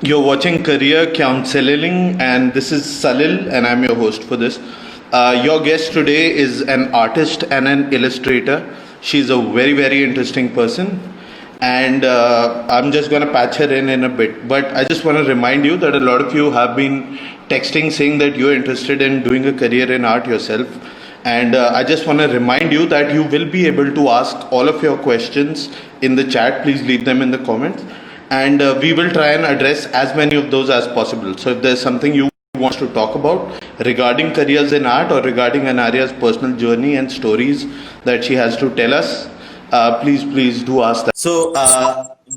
You're watching Kyareer Counsaliling, and this is Salil, and I'm your host for this. Your guest today is an artist and an illustrator. She's a very, very interesting person, and I'm just going to patch her in a bit. But I just want to remind you that a lot of you have been texting saying that you're interested in doing a career in art yourself. And I just want to remind you that you will be able to ask all of your questions in the chat. Please leave them in the comments. And we will try and address as many of those as possible. So if there's something you want to talk about regarding careers in art or regarding Anarya's personal journey and stories that she has to tell us, please do ask that. So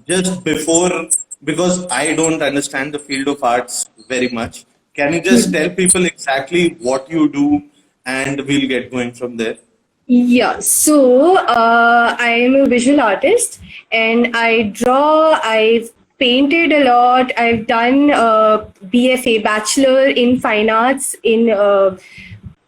just before, because I don't understand the field of arts very much, can you just tell people exactly what you do, and we'll get going from there? Yeah, so I am a visual artist and I draw, I've painted a lot, I've done BFA, Bachelor in Fine Arts in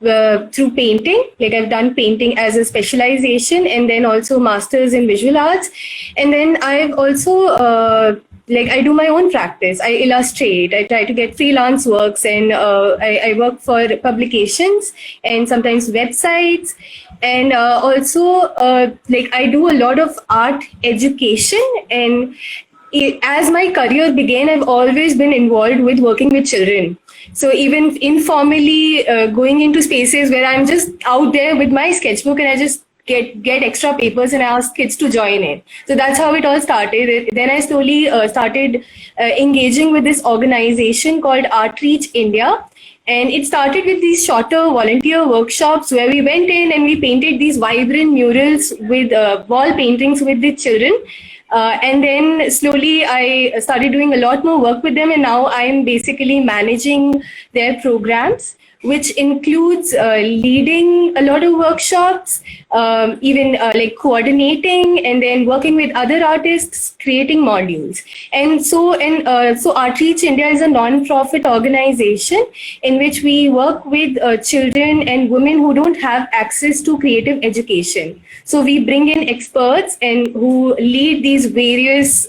through painting. Like I've done painting as a specialization and then also masters in visual arts. And then I've also like I do my own practice. I illustrate. I try to get freelance works, and I work for publications and sometimes websites. And also, like I do a lot of art education. And as my career began, I've always been involved with working with children. So even informally, going into spaces where I'm just out there with my sketchbook and I just get extra papers and I ask kids to join in. So that's how it all started. Then I slowly started engaging with this organization called Artreach India. And it started with these shorter volunteer workshops where we went in and we painted these vibrant murals with wall paintings with the children. And then slowly I started doing a lot more work with them, and now I'm basically managing their programs, which includes leading a lot of workshops, even like coordinating, and then working with other artists, creating modules. And so Artreach India is a non-profit organization in which we work with children and women who don't have access to creative education. So we bring in experts and who lead these various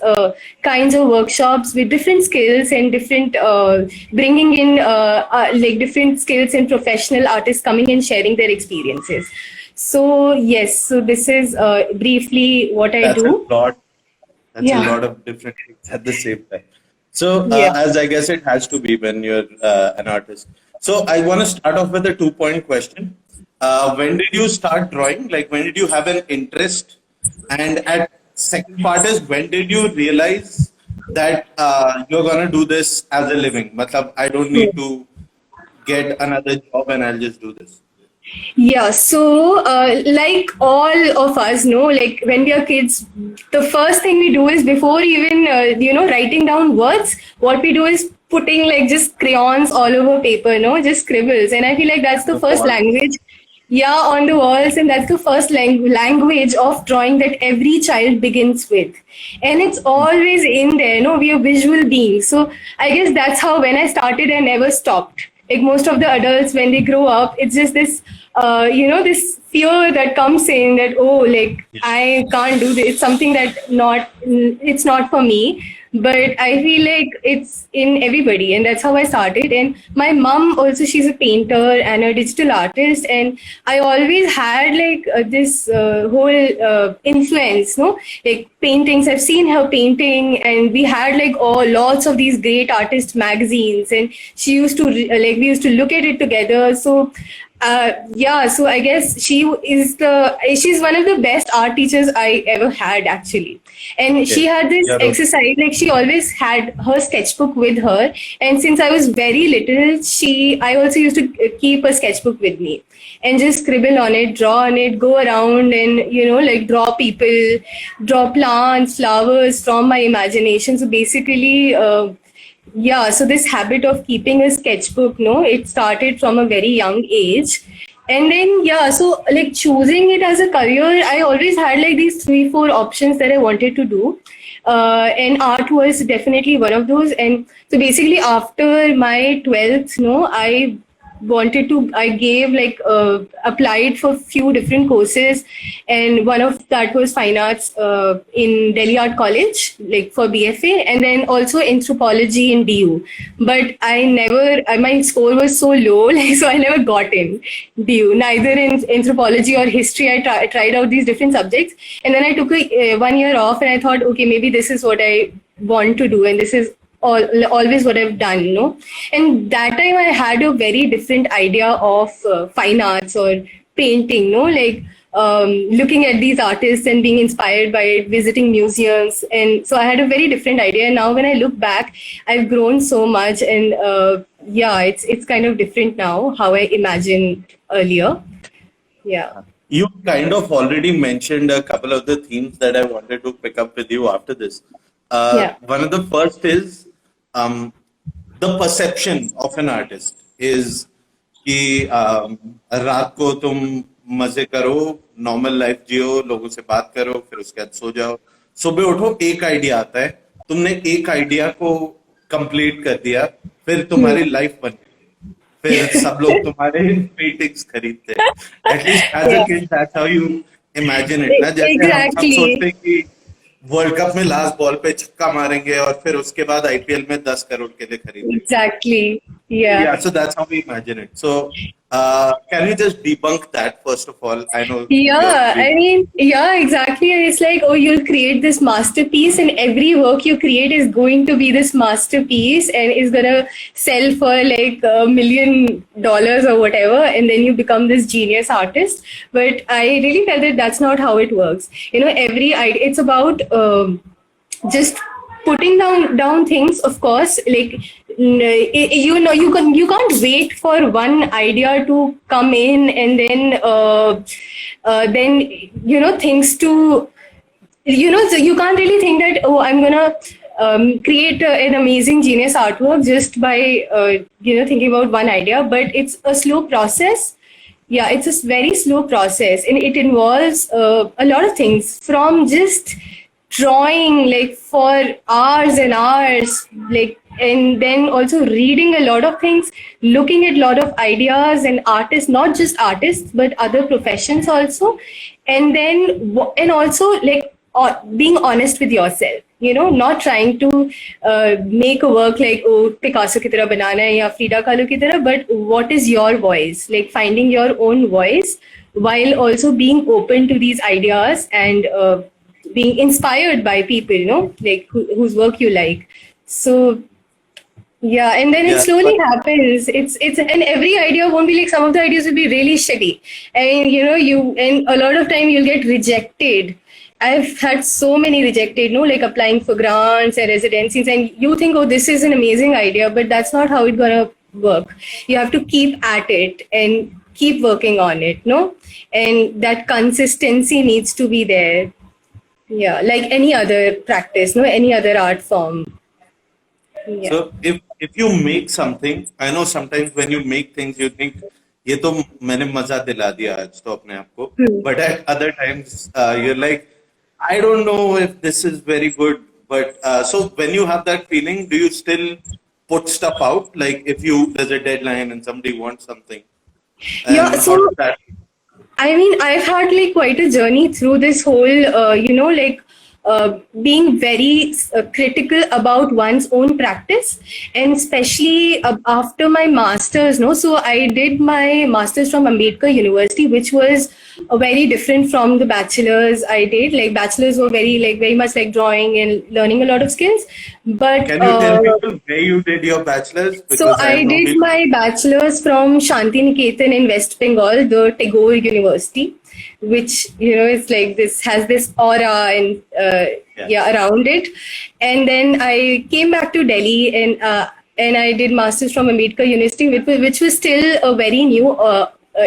kinds of workshops with different skills and different bringing in like different skills and professional artists coming and sharing their experiences. So yes, so this is briefly what I do. That's a lot of different things at the same time. So as I guess it has to be when you're an artist. So I want to start off with a 2-point question. When did you start drawing? Like when did you have an interest? And at second part is, when did you realize that you're gonna do this as a living? Matlab, I don't need to get another job and I'll just do this. Yeah, so like all of us know, like when we are kids, the first thing we do is, before even writing down words, what we do is putting like just crayons all over paper, just scribbles. And I feel like that's the first language. Yeah, on the walls, and that's the first language of drawing that every child begins with. And it's always in there, we are visual beings. So I guess that's how, when I started, I never stopped. Like most of the adults, when they grow up, it's just this, this fear that comes in that, oh, like I can't do this. It's something that it's not for me. But I feel like it's in everybody, and that's how I started. And my mom also, she's a painter and a digital artist, and I always had like this whole influence, like paintings. I've seen her painting, and we had like lots of these great artist magazines, and she used to we used to look at it together. So so I guess she's one of the best art teachers I ever had, actually. And she had this exercise, like she always had her sketchbook with her. And since I was very little, I also used to keep a sketchbook with me and just scribble on it, draw on it, go around and, like draw people, draw plants, flowers from my imagination. So basically, so this habit of keeping a sketchbook, it started from a very young age. And then, so like choosing it as a career, I always had like these 3-4 options that I wanted to do. And art was definitely one of those. And so basically after my 12th, I I gave applied for few different courses, and one of that was fine arts in Delhi Art College, like for BFA, and then also anthropology in DU. But I never, my score was so low, like so I never got in DU. Neither in anthropology or history. I tried out these different subjects, and then I took 1 year off, and I thought, okay, maybe this is what I want to do, and this is always what I've done, And that time I had a very different idea of fine arts or painting, looking at these artists and being inspired by it, visiting museums. And so I had a very different idea. And now when I look back, I've grown so much. And it's kind of different now, how I imagined earlier. Yeah. You kind of already mentioned a couple of the themes that I wanted to pick up with you after this. One of the first is the perception of an artist is कि रात को तुम मजे करो, normal life जियो, लोगों से बात करो, फिर उसके बाद सो जाओ, सुबह उठो, एक आइडिया आता है, तुमने एक आइडिया को कंप्लीट कर दिया, फिर तुम्हारी लाइफ बन गई, फिर सब लोग तुम्हारे पेंटिंग्स खरीदते हैं. At least as a kid that's how you imagine it ना. जैसे हम सब सोचते हैं कि वर्ल्ड कप में लास्ट बॉल पे छक्का मारेंगे और फिर उसके बाद आईपीएल में 10 करोड़ के लिए खरीदेंगे. Exactly. Yeah. So that's how we imagine it. So can you just debunk that first of all? I know. Exactly. It's like, you'll create this masterpiece, and every work you create is going to be this masterpiece and is gonna sell for like $1 million or whatever, and then you become this genius artist. But I really felt that that's not how it works. Every idea, it's about just putting down things, of course, like you can't wait for one idea to come in, and then things to so you can't really think that, I'm gonna create an amazing genius artwork just by thinking about one idea. But it's a slow process. Yeah, it's a very slow process, and it involves a lot of things, from just drawing like for hours and hours, and then also reading a lot of things, looking at a lot of ideas and artists, not just artists but other professions also, and also being honest with yourself, not trying to make a work like, Picasso ki tarah banana hai ya Frida Kahlo ki tarah, but what is your voice, like finding your own voice while also being open to these ideas and being inspired by people, like whose work you like. So yeah, and then it slowly happens. It's and every idea won't be like, some of the ideas will be really shitty, and and a lot of time you'll get rejected. I've had so many rejected, like applying for grants and residencies, and you think, this is an amazing idea, but that's not how it's gonna work. You have to keep at it and keep working on it, and that consistency needs to be there. Yeah, like any other practice, any other art form. Yeah. So if you make something, I know sometimes when you make things, you think, ये तो मैंने मजा दिला दिया आज तो अपने आप को. But at other times, you're like, I don't know if this is very good. But so when you have that feeling, do you still put stuff out? Like if there's a deadline and somebody wants something. Yeah, so I mean, I've had quite a journey through this whole, being very critical about one's own practice, and especially after my master's. So I did my master's from Ambedkar University, which was very different from the bachelors I did. Like bachelors were very much like drawing and learning a lot of skills. But can you tell people where you did your bachelor's? So I did my bachelor's from Santiniketan in West Bengal, the Tagore University, which it's like this, has this aura and around it. And then I came back to Delhi, and I did masters from Ambedkar University, which was still a very new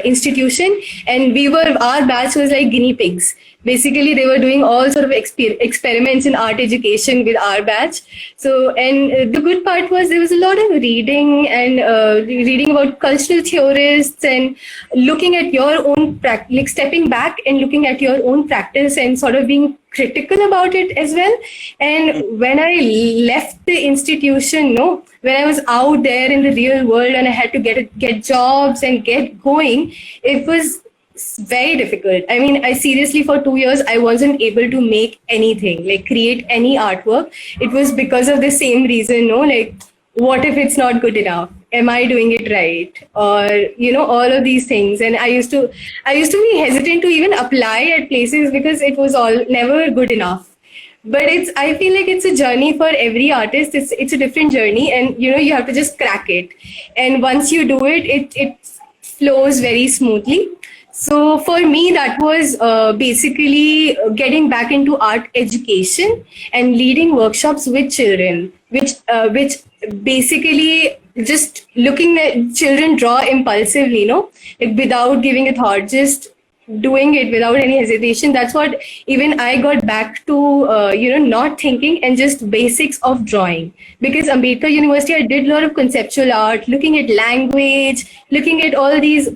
institution, and our batch was like guinea pigs. Basically, they were doing all sort of experiments in art education with our batch. So, and the good part was there was a lot of reading and reading about cultural theorists and looking at your own practice, like stepping back and looking at your own practice and sort of being critical about it as well. And when I left the institution, no, when I was out there in the real world and I had to get jobs and get going, it was very difficult. I mean, I seriously, for 2 years, I wasn't able to make anything, like create any artwork. It was because of the same reason, no, like, what if it's not good enough? Am I doing it right? Or, all of these things. And I used to be hesitant to even apply at places because it was all never good enough. But I feel like it's a journey for every artist. It's a different journey, and you have to just crack it. And once you do it, it flows very smoothly. So for me, that was basically getting back into art education and leading workshops with children, which basically just looking at children draw impulsively, like without giving a thought, just doing it without any hesitation. That's what even I got back to, not thinking and just basics of drawing. Because Ambedkar University, I did a lot of conceptual art, looking at language, looking at all these,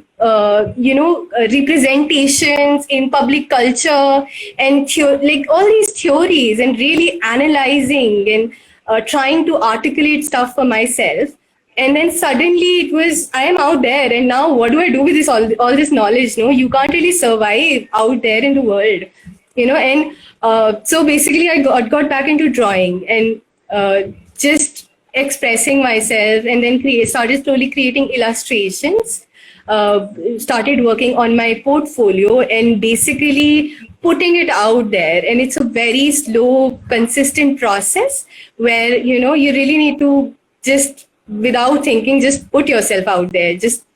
representations in public culture and like all these theories, and really analyzing and trying to articulate stuff for myself. And then suddenly it was, I am out there, and now what do I do with this all this knowledge? No, you can't really survive out there in the world, And so basically, I got back into drawing and just expressing myself, and then started slowly creating illustrations. Started working on my portfolio and basically putting it out there. And it's a very slow, consistent process where you really need to just, without thinking, just put yourself out there. Just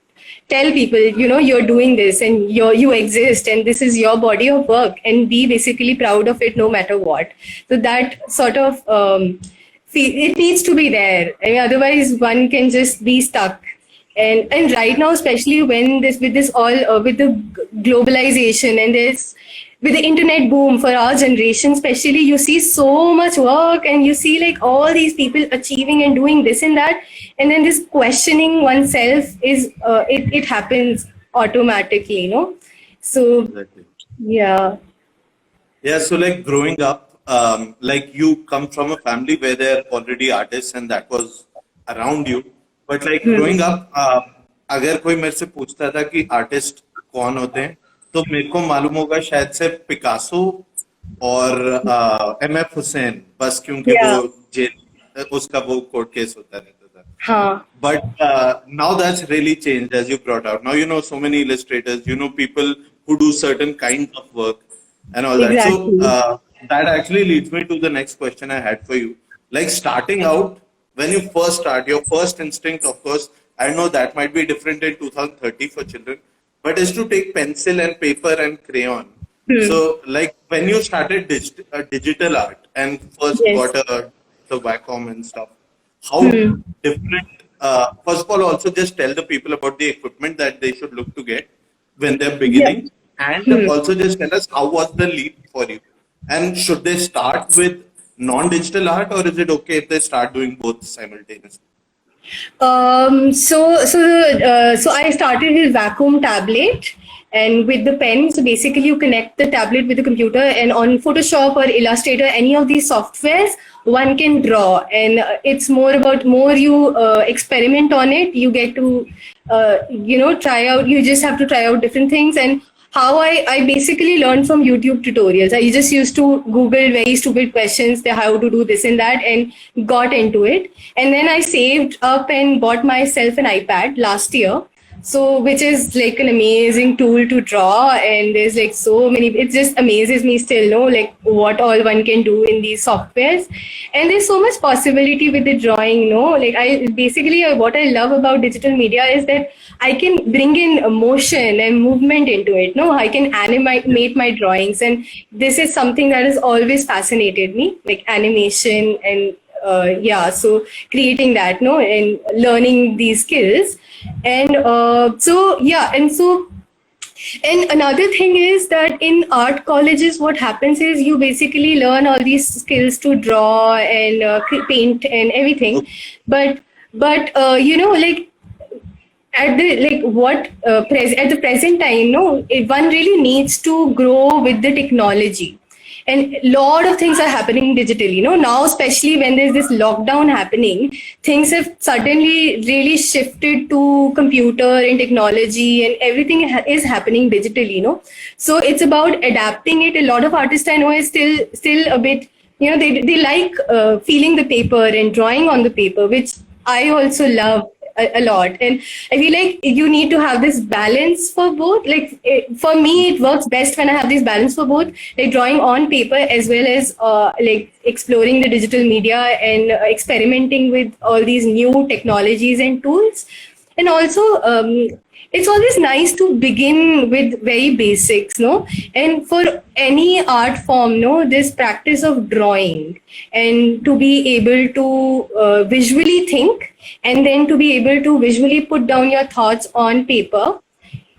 tell people, you're doing this and you exist, and this is your body of work, and be basically proud of it no matter what. So that sort of it needs to be there. I mean, otherwise one can just be stuck. And right now, especially when with the globalization and with the internet boom for our generation, especially, you see so much work, and you see like all these people achieving and doing this and that, and then this questioning oneself is it happens automatically, So Exactly. yeah. Yeah, so like growing up, like you come from a family where they're already artists and that was around you. But like growing up, अगर कोई मेरे से पूछता था कि artist कौन होते हैं, तो मेरे को मालूम होगा शायद से पिकासो और एमएफ हुसैन, बस क्योंकि वो Yeah. जेल उसका वो कोर्ट केस होता रहता था. Huh. But now that's really changed, as you brought out. Now you know so many illustrators, people who do certain kinds of work and all that. So Exactly. that actually leads me to the next question I had for you. Like starting out, when you first start, your first instinct, of course, I know that might be different in 2030 for children, but is to take pencil and paper and crayon. So like when you started digital art and first Yes. got the Wacom and stuff, how different, first of all, also just tell the people about the equipment that they should look to get when they're Yeah. beginning, and also just tell us how was the leap for you, and should they start with non-digital art, or is it okay if they start doing both simultaneously? So I started with vacuum tablet and with the pen. So basically, you connect the tablet with the computer, and on Photoshop or Illustrator, any of these softwares, one can draw. And it's more you experiment on it. You get to try out. You just have to try out different things. And how I basically learned from YouTube tutorials. I just used to Google very stupid questions, how to do this and that, and got into it. And then I saved up and bought myself an iPad last year. So, which is like an amazing tool to draw, and there's like so many. It just amazes me still, like what all one can do in these softwares, and there's so much possibility with the drawing. Like what I love about digital media is that I can bring in emotion and movement into it. I can animate my drawings, and this is something that has always fascinated me, like animation and so creating that, and learning these skills. And and another thing is that in art colleges, what happens is you basically learn all these skills to draw and paint and everything. But like at the present time, one really needs to grow with the technology. and a lot of things are happening digitally. Now, especially when there's this lockdown happening, things have suddenly really shifted to computer and technology, and everything is happening digitally. So it's about adapting it. A lot of artists I know is still a bit, they like feeling the paper and drawing on the paper, which I also love a lot. And I feel like you need to have this balance for both. Like for me, it works best when I have this balance for both, like drawing on paper as well as like exploring the digital media and experimenting with all these new technologies and tools. And also, it's always nice to begin with very basics, no? And for any art form, no, this practice of drawing and to be able to visually think and then to be able to visually put down your thoughts on paper,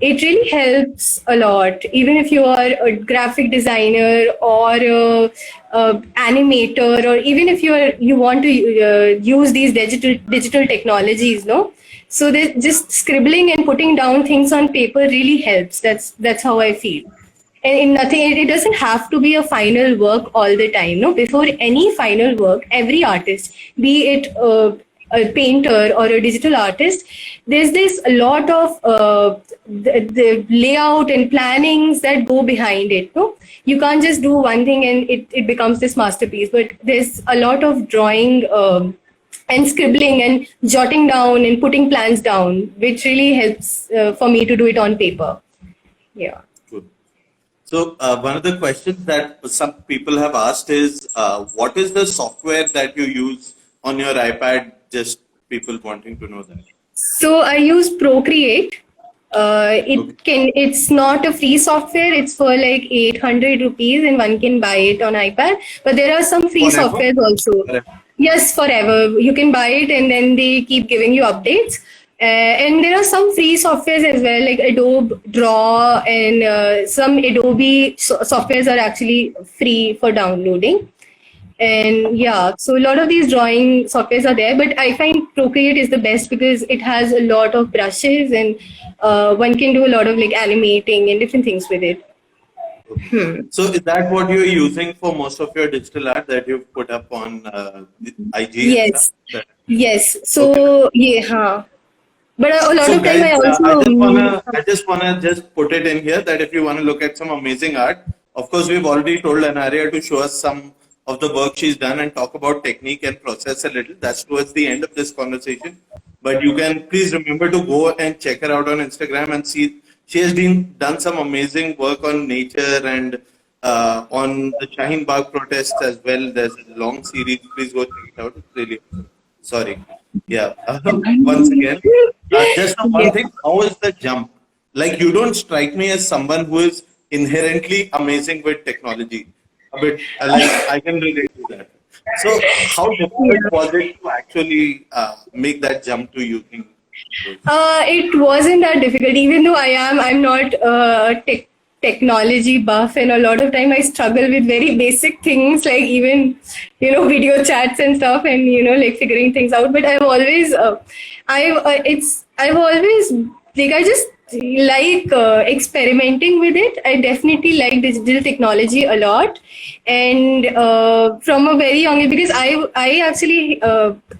it really helps a lot. Even if you are a graphic designer or animator, or even if you want to use these digital technologies, no. So just scribbling and putting down things on paper really helps. That's how I feel. And in nothing, it doesn't have to be a final work all the time. No, before any final work, every artist, be it a painter or a digital artist, there's this a lot of the layout and plannings that go behind it. No, you can't just do one thing and it becomes this masterpiece. But there's a lot of drawing. And scribbling and jotting down and putting plans down, which really helps for me to do it on paper. Yeah. Good. So one of the questions that some people have asked is, what is the software that you use on your iPad? Just people wanting to know that. So I use Procreate. It's not a free software. It's for like 800 rupees and one can buy it on iPad. But there are some free softwares also. Forever. Yes, forever. You can buy it and then they keep giving you updates. And there are some free softwares as well, like Adobe Draw, and some Adobe softwares are actually free for downloading. And yeah, so a lot of these drawing softwares are there, but I find Procreate is the best because it has a lot of brushes and one can do a lot of like animating and different things with it. So is that what you're using for most of your digital art that you've put up on IG? Yes. Yes. So okay. Yeah. But a lot of time guys, I just wanna put it in here that if you want to look at some amazing art, of course we've already told Anarya to show us some of the work she's done and talk about technique and process a little. That's towards the end of this conversation. But you can please remember to go and check her out on Instagram and see. She has done some amazing work on nature and on the Shaheen Bagh protests as well. There's a long series. Please go check it out. It's really awesome. Sorry. Yeah. Once again, just one thing. How is the jump? Like, you don't strike me as someone who is inherently amazing with technology. A bit like I can relate to that. So, how difficult was it to actually make that jump to using? It wasn't that difficult, even though I'm not technology buff, and a lot of time I struggle with very basic things like even, video chats and stuff, and, like figuring things out. But I've always, I just like experimenting with it. I definitely like digital technology a lot. And from a very young age, because I actually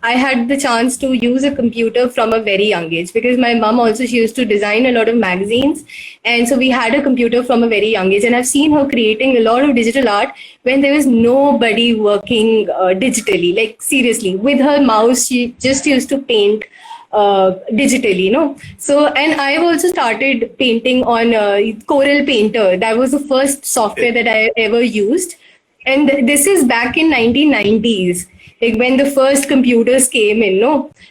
I had the chance to use a computer from a very young age, because my mom also, she used to design a lot of magazines, and so we had a computer from a very young age, and I've seen her creating a lot of digital art when there was nobody working digitally, like seriously with her mouse. She just used to paint digitally, So, and I've also started painting on Corel Painter. That was the first software that I ever used. And this is back in 1990s, like when the first computers came in,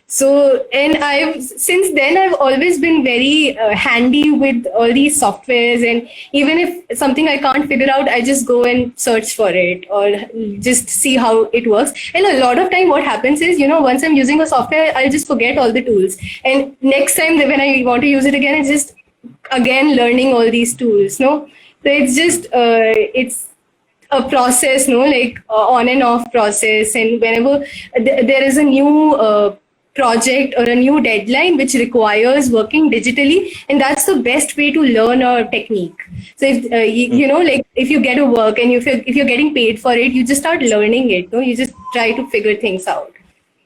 So, and since then I've always been very handy with all these softwares, and even if something I can't figure out, I just go and search for it or just see how it works. And a lot of time what happens is, once I'm using a software, I'll just forget all the tools. And next time when I want to use it again, it's just again learning all these tools, So it's just, it's a process, like on and off process. And whenever there is a new project or a new deadline which requires working digitally, and that's the best way to learn a technique. So if like if you get a work and if you're getting paid for it, you just start learning it. No, you just try to figure things out.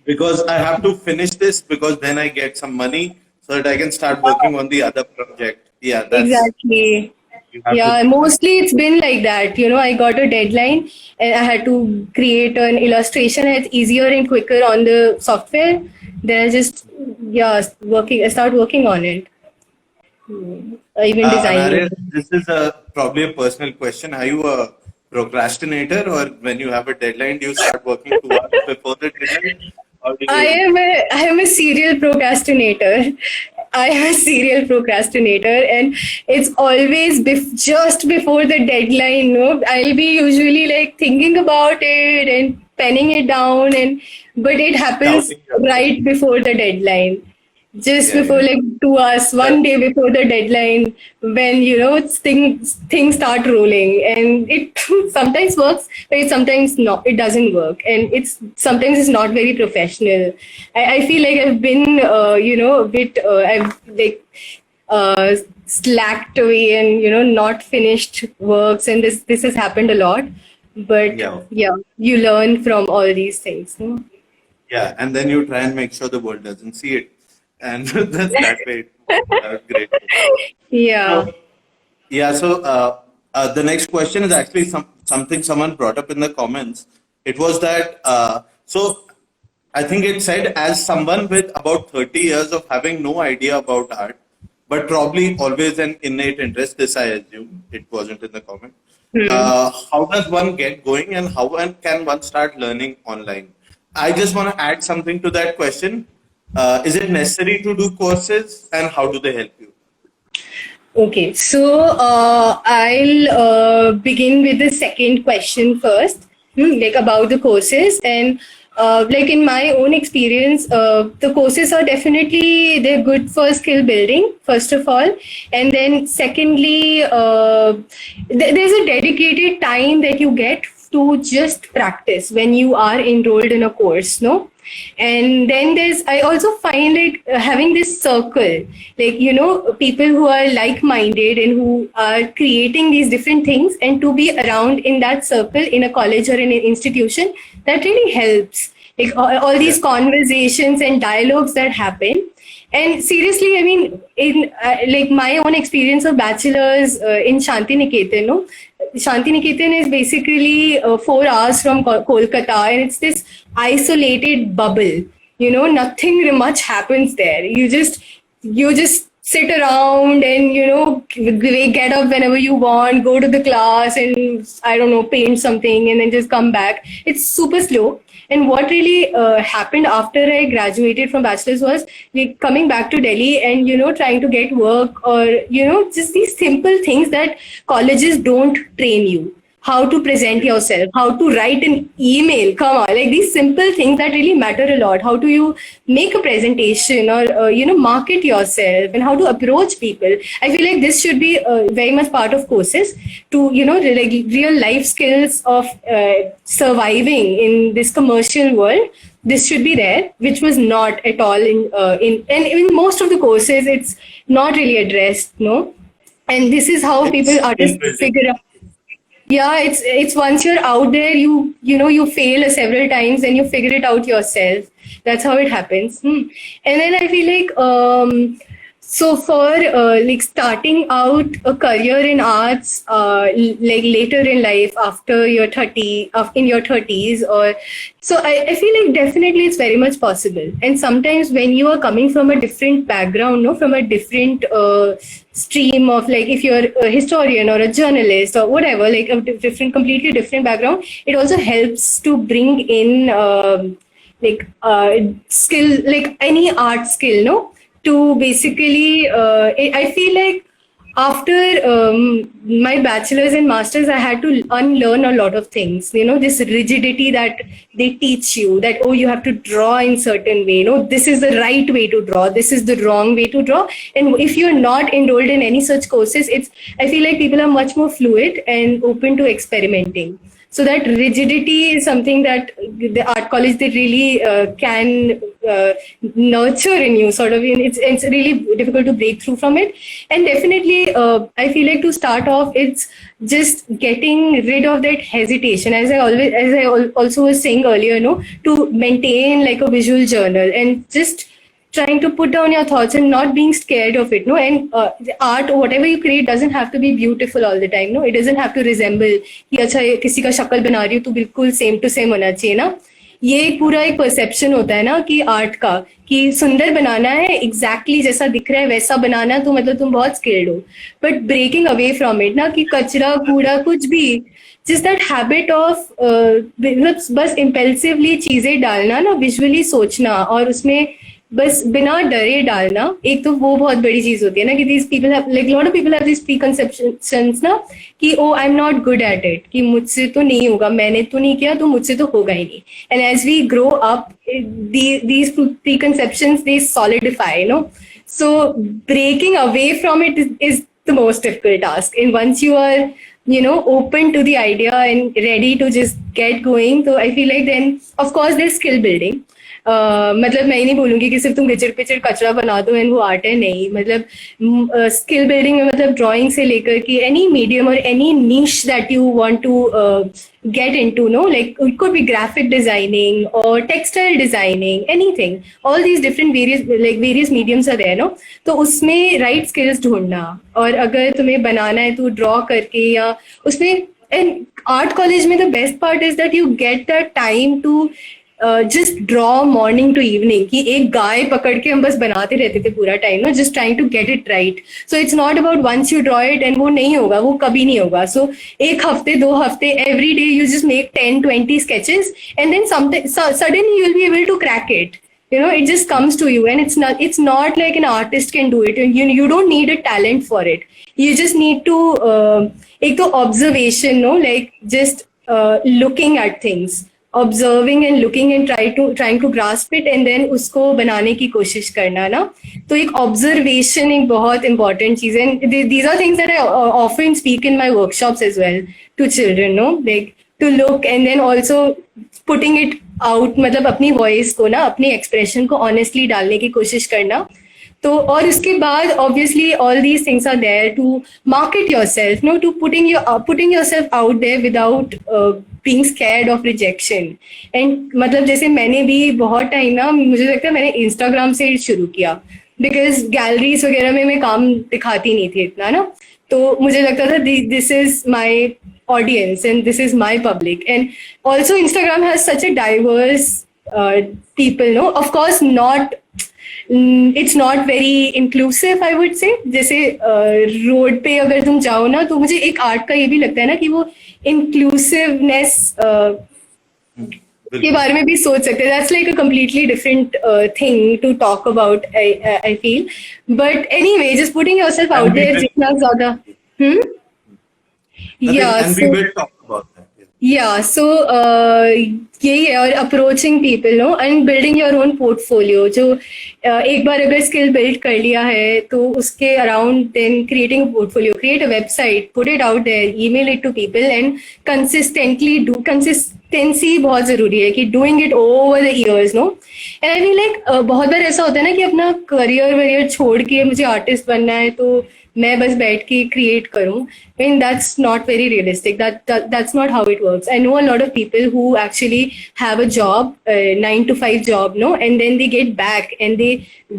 Because I have to finish this because then I get some money so that I can start working on the other project. Yeah, that's Exactly. Yeah, mostly it's been like that. I got a deadline and I had to create an illustration. It's easier and quicker on the software. Then I just, I start working on it. Even designing. Anarya, this is probably a personal question. Are you a procrastinator, or when you have a deadline, do you start working 2 hours before the deadline? Or do I you... am a serial procrastinator. I am a serial procrastinator, and it's always just before the deadline. No, I'll be usually like thinking about it and penning it down, but it happens Doubting yourself. right before the deadline. Just Yeah, before yeah. like 2 hours, one day before the deadline, when things start rolling, and it sometimes works, but it sometimes not. It doesn't work, and sometimes it's not very professional. I feel like I've been a bit I've like slacked away and not finished works, and this has happened a lot. But Yeah. you learn from all these things. No? Yeah, and then you try and make sure the world doesn't see it. And that's that way. That's great. Yeah. So, yeah, so the next question is actually something someone brought up in the comments. It was that, so I think it said, as someone with about 30 years of having no idea about art, but probably always an innate interest, this I assume, it wasn't in the comment. How does one get going, and how can one start learning online? I just want to add something to that question. Is it necessary to do courses, and how do they help you? Okay, so I'll begin with the second question first, like about the courses. And like in my own experience, the courses are they're good for skill building, first of all. And then secondly, there's a dedicated time that you get to just practice when you are enrolled in a course, no? And then I also find like having this circle, like, people who are like-minded and who are creating these different things, and to be around in that circle in a college or in an institution, that really helps. Like all these conversations and dialogues that happen. And seriously, I mean, in like my own experience of bachelors in Santiniketan, no? Santiniketan is basically 4 hours from Kolkata, and it's this isolated bubble. Nothing much happens there. You just sit around and get up whenever you want, go to the class, and I don't know, paint something, and then just come back. It's super slow. And what really happened after I graduated from bachelor's was like coming back to Delhi and trying to get work, or just these simple things that colleges don't train you. How to present yourself, how to write an email. Come on, like these simple things that really matter a lot. How do you make a presentation, or market yourself, and how to approach people. I feel like this should be very much part of courses to like real life skills of surviving in this commercial world. This should be there, which was not at all in most of the courses. It's not really addressed, no. And this is how artists figure out. Yeah, it's once you're out there, you fail several times and you figure it out yourself. That's how it happens. And then I feel like so for like starting out a career in arts, like later in life after your in your 30s, or so I feel like definitely it's very much possible. And sometimes when you are coming from a different background, no, from a different stream of, like, if you're a historian or a journalist or whatever, like a completely different background, it also helps to bring in skill, like any art skill, no, to basically I feel like after my bachelor's and master's, I had to unlearn a lot of things. This rigidity that they teach you, that, oh, you have to draw in certain way. This is the right way to draw. This is the wrong way to draw. And if you're not enrolled in any such courses, I feel like people are much more fluid and open to experimenting. So that rigidity is something that the art college they really can nurture in you. Sort of, it's really difficult to break through from it. And definitely, I feel like to start off, it's just getting rid of that hesitation. As I also was saying earlier, no, to maintain like a visual journal and just trying to put down your thoughts and not being scared of it, no. And the art, whatever you create, doesn't have to be beautiful all the time, no. It doesn't have to resemble कि अच्छा ये किसी का शक्ल बना रही हूँ तो बिल्कुल सेम टू सेम होना चाहिए ना. ये एक पूरा एक परसेप्शन होता है ना कि आर्ट का, कि सुंदर बनाना है, एग्जैक्टली जैसा दिख रहा है वैसा बनाना, तो मतलब तुम बहुत स्किल्ड हो. But breaking away from it ना, कि कचरा कूड़ा कुछ भी, जस्ट दैट हैबिट ऑफ बस इम्पल्सिवली चीजें डालना ना, विजुअली सोचना और उसमें बस बिना डरे डालना. एक तो वो बहुत बड़ी चीज होती है ना कि these people have like lot of people have these preconceptions ना कि oh I'm not good at it, कि मुझसे तो नहीं होगा, मैंने तो नहीं किया तो मुझसे तो होगा ही नहीं. And as we grow up, these preconceptions they solidify, you know. So breaking away from it is the most difficult task. And once you are, you know, open to the idea and ready to just get going, so I feel like then of course there's skill building. मतलब मैं ही नहीं बोलूंगी कि सिर्फ तुम गिचड़ पिचड़ कचरा बना दो एंड वो आर्ट है, नहीं. मतलब स्किल बिल्डिंग में मतलब ड्राइंग से लेकर कि एनी मीडियम और any niche that you want to get into, no, like it could be graphic designing or textile designing, anything. All these different various mediums are there, no. तो उसमें right skills ढूंढना, और अगर तुम्हें बनाना है तो draw करके या उसमें. And art college में the best part is that you get that time to just draw morning to evening, कि एक गाय पकड़ के हम बस बनाते रहते थे पूरा टाइम ना, just trying to get it right. So it's not about once you draw it and वो नहीं होगा, वो कभी नहीं होगा. So एक हफ्ते 2 हफ्ते every day you just make 10-20 sketches and then suddenly you'll be able to crack it. You know, it just comes to you, and it's not like an artist can do it. You don't need a talent for it. You just need to एक तो observation, no, like just looking at things, observing and looking and trying to grasp it and then उसको बनाने की कोशिश करना ना. तो एक observation एक बहुत important चीज है. And these are things that I often speak in my workshops as well to children, no, like to look and then also putting it out, मतलब अपनी voice को ना, अपनी expression को honestly डालने की कोशिश करना. तो और उसके बाद obviously all these things are there to market yourself, no, to putting yourself out there without being scared of rejection. And मतलब जैसे मैंने भी बहुत टाइम ना, मुझे लगता है मैंने इंस्टाग्राम से शुरू किया, बिकॉज गैलरीज वगैरह में मैं काम दिखाती नहीं थी इतना ना. तो मुझे लगता था this is my audience and this is my public. And also Instagram has such a diverse people, no, of course not, it's not very inclusive, I would say. जैसे रोड पे अगर तुम जाओ ना, तो मुझे एक आर्ट का ये भी लगता है ना कि वो inclusiveness के बारे में भी सोच सकते हैं. That's like a completely different thing to talk about, I feel. But anyway, just putting yourself out there जितना ज़्यादा yeah, and we will talk about that. Yeah, so यही है. और approaching people, no, and building your own portfolio. जो एक बार अगर skill build कर लिया है तो उसके around then creating portfolio, create a website, put it out there, email it to people and consistency बहुत जरूरी है कि doing it over the years, no. And I feel like बहुत बार ऐसा होता है ना कि अपना करियर छोड़ के मुझे आर्टिस्ट बनना है तो मैं बस बैठ के क्रिएट करूं. I mean, that's not very realistic. That's not how it works. I know a lot of people who actually have a job, 9 to 5 job, no, and then they get back and they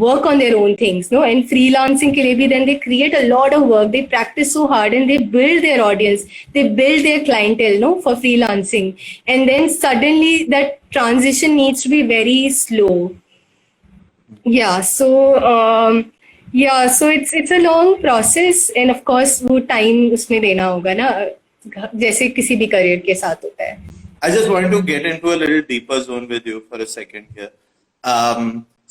work on their own things, no, and freelancing के लिए भी then they create a lot of work. They practice so hard and they build their audience, they build their clientele, no, for freelancing, and then suddenly that transition needs to be very slow. Yeah, so it's a long process and of course वो time उसमें देना होगा ना, जैसे किसी भी career के साथ होता है. I just want to get into a little deeper zone with you for a second here.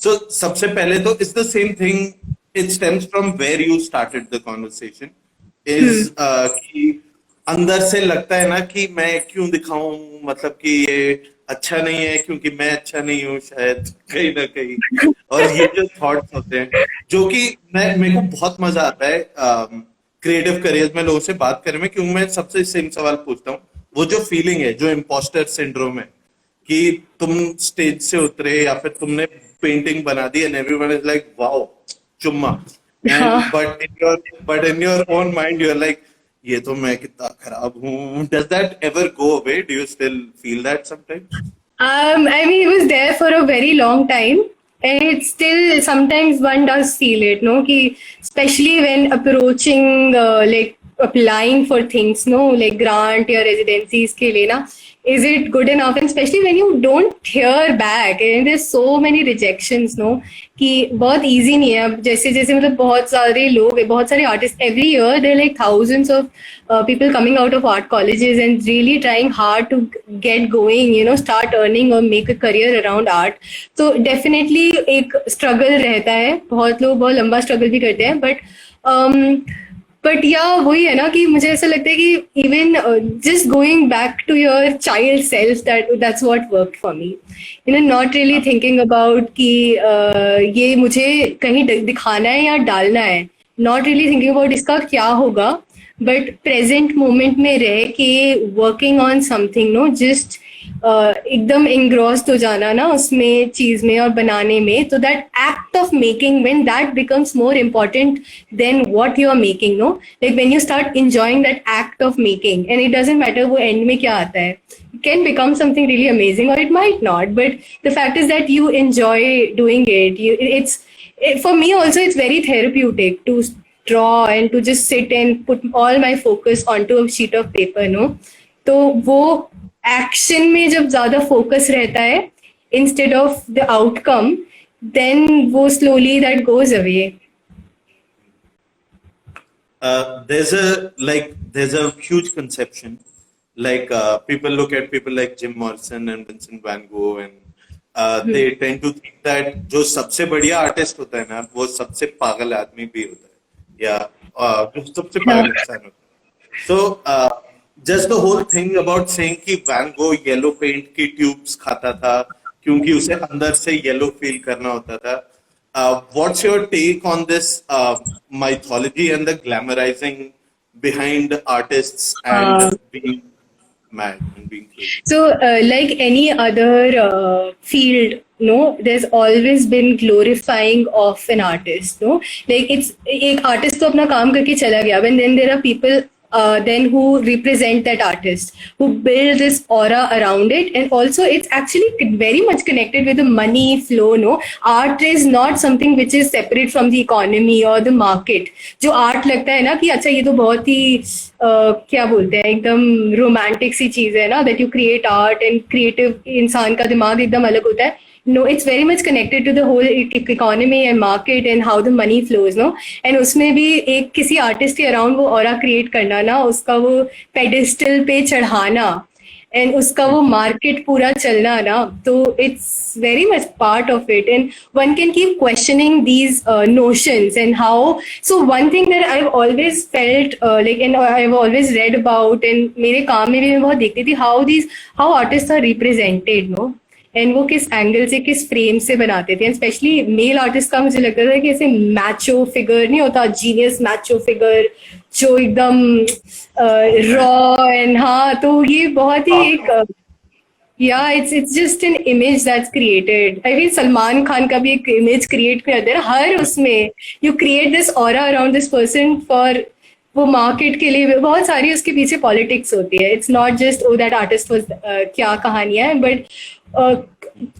So सबसे पहले तो it's the same thing. It stems from where you started the conversation. Is कि अंदर से लगता है ना कि मैं क्यों दिखाऊं, मतलब कि ये अच्छा नहीं है क्योंकि मैं अच्छा नहीं हूँ शायद कहीं ना कहीं. और ये जो थॉट्स होते हैं जो कि मेरे को बहुत मजा आता है क्रिएटिव करियर में लोगों से बात करने में, क्योंकि मैं सबसे सेम सवाल पूछता हूँ, वो जो फीलिंग है, जो इम्पोस्टर सिंड्रोम है कि तुम स्टेज से उतरे या फिर तुमने पेंटिंग बना दी and everyone is like wow, चुम्मा, एंड हाँ. But in your own mind you are like ये तो मैं कितना खराब हूँ. Does that ever go away? Do you still feel that sometimes? I mean, it was there for a very long time, and it's still sometimes one does feel it, no? Ki, especially when approaching, like applying for things, no, like grant or residencies ke liye, na, is it good enough? And especially when you don't hear back, and there's so many rejections, no, कि बहुत easy नहीं है. अब जैसे जैसे मतलब बहुत सारे लोग, बहुत सारे artists every year there are like thousands of people coming out of art colleges and really trying hard to get going, you know, start earning or make a career around art. So definitely एक struggle रहता है, बहुत लोग बहुत लंबा struggle भी करते हैं, but या वही है ना कि मुझे ऐसा लगता है कि even just going back to your child self, that's what worked for me, you know, not really thinking about कि ये मुझे कहीं दिखाना है या डालना है, नॉट रियली थिंकिंग अबाउट इसका क्या होगा, बट प्रेजेंट मोमेंट में रह के working on something, no, just एकदम engrossed हो जाना ना उसमें चीज में और बनाने में, तो that act of making, when that becomes more important than what you are making, no, like when you start enjoying that act of making, and it doesn't matter वो एंड में क्या आता है, it can become something really amazing or it might not, but the fact is that you enjoy doing it. For me also it's very therapeutic to draw and to just sit and put all my focus onto a sheet of paper, no, तो वो action में जब ज्यादा focus रहता है instead of the outcome, then वो slowly that goes away. There's a huge conception, like people look at people like Jim Morrison and Vincent van Gogh and they tend to think that जो सबसे बढ़िया artist होता है ना वो सबसे पागल आदमी भी होता है, या जो सबसे पागल इंसान होता है. So just the whole thing about saying कि वैन गो येलो पेंट की ट्यूब्स खाता था क्योंकि उसे अंदर से येलो फील करना होता था. What's your take on this mythology and the glamorizing behind artists and being mad and being crazy? So, like any other field, no, there's always been glorifying of an artist, no, like it's एक artist तो अपना काम करके चला गया, and then there are people then who represent that artist, who build this aura around it, and also it's actually very much connected with the money flow, no. Art is not something which is separate from the economy or the market. जो art लगता है ना कि अच्छा ये तो बहुत ही क्या बोलते हैं एकदम रोमांटिक सी चीज है ना, that you create art and creative, इंसान का दिमाग एकदम अलग होता है. No, it's very much connected to the whole economy and market and how the money flows, no. And उसमें भी एक किसी artist के around वो aura create करना ना, उसका वो pedestal पे चढ़ाना, and उसका वो market पूरा चलना ना, तो it's very much part of it, and one can keep questioning these notions and how. So one thing that I've always felt like, and I've always read about, and मेरे काम में भी मैं बहुत देखती थी how artists are represented, no. And वो किस एंगल से, किस फ्रेम से बनाते थे, स्पेशली मेल आर्टिस्ट का मुझे लगता था कि ऐसे मैचो फिगर नहीं होता, जीनियस मैचो फिगर जो एकदम रॉ एंड, हाँ, तो ये बहुत ही एक या it's just an image that's created. I mean Salman Khan का भी एक इमेज क्रिएट करते हैं हर उसमें, you create this aura around this person for वो मार्केट के लिए, बहुत सारी उसके पीछे पॉलिटिक्स होती है. It's not just oh that artist was क्या कहानियां है, बट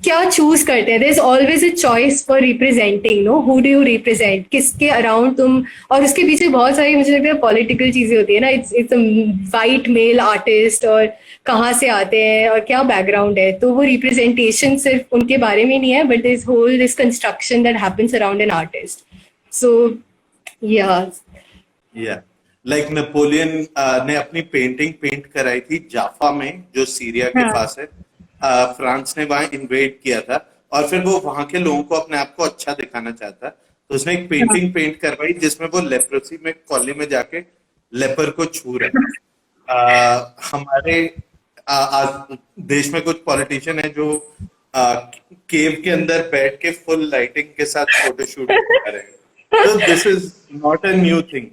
क्या चूज करते हैं. There is always a choice for representing, no, who do you represent, किसके अराउंड तुम, और उसके पीछे बहुत सारी मुझे लगता है पॉलिटिकल चीजें होती है ना. It's a white male artist और कहाँ से आते हैं और क्या बैकग्राउंड है, तो वो रिप्रेजेंटेशन सिर्फ उनके बारे में नहीं है, but this whole this construction that happens around an artist. So yeah like Napoleon ने अपनी पेंटिंग पेंट कराई थी जाफा में जो सीरिया के पास है. फ्रांस ने वहां इन्वेड किया था और फिर वो वहां के लोगों को अपने आप को अच्छा दिखाना चाहता, तो उसने एक पेंटिंग पेंट करवाई जिसमें वो लेप्रोसी में कॉलोनी में जाके लेपर को छू रहे. हमारे देश में कुछ पॉलिटिशियन है जो केव के अंदर बैठ के फुल लाइटिंग के साथ फोटोशूट कर रहे हैं. So this is not a new thing.